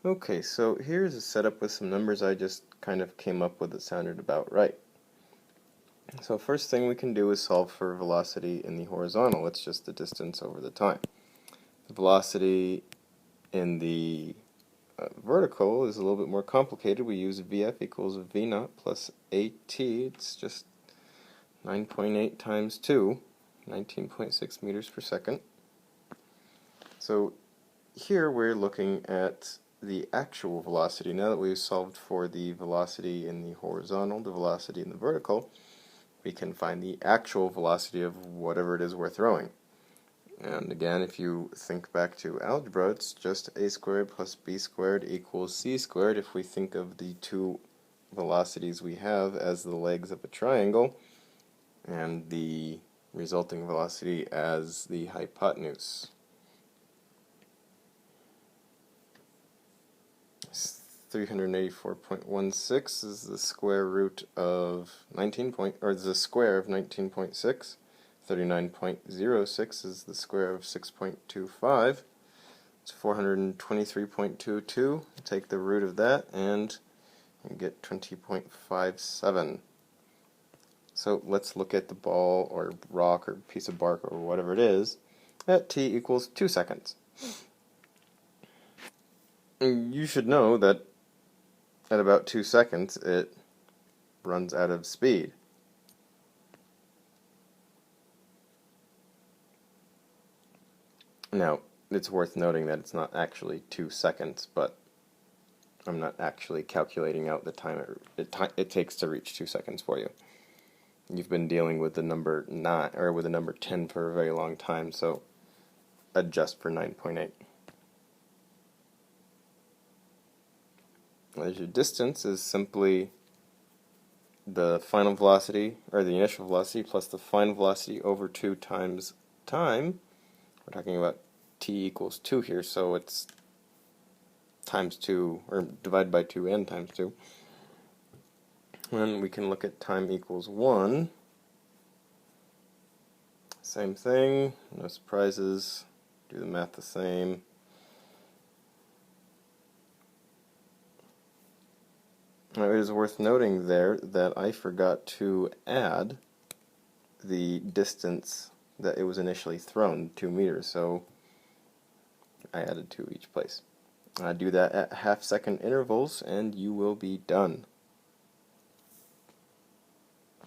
Okay, so here's a setup with some numbers I just kind of came up with that sounded about right. So first thing we can do is solve for velocity in the horizontal. It's just the distance over the time. The velocity in the vertical is a little bit more complicated. We use Vf equals V naught plus AT. It's just 9.8 times 2, 19.6 meters per second. So here we're looking at the actual velocity. Now that we've solved for the velocity in the horizontal, the velocity in the vertical, we can find the actual velocity of whatever it is we're throwing. And again, if you think back to algebra, it's just a squared plus b squared equals c squared if we think of the two velocities we have as the legs of a triangle and the resulting velocity as the hypotenuse. 384.16 is the square root of 19.6. 39.06 is the square of 6.25. It's 423.22. Take the root of that and you get 20.57. So let's look at the ball or rock or piece of bark or whatever it is at t equals 2 seconds. You should know that at about 2 seconds it runs out of speed. Now, it's worth noting that it's not actually 2 seconds, but I'm not actually calculating out the time it takes to reach 2 seconds for you. You've been dealing with the number 9 or with the number 10 for a very long time, so adjust for 9.8. As your distance is simply the final velocity, or the initial velocity, plus the final velocity over 2 times time. We're talking about t equals 2 here, so it's times 2, or divided by 2 and times 2. And we can look at time equals 1. Same thing, no surprises, do the math the same. Now, it is worth noting there that I forgot to add the distance that it was initially thrown, 2 meters, so I added 2 each place. Do that at half-second intervals and you will be done.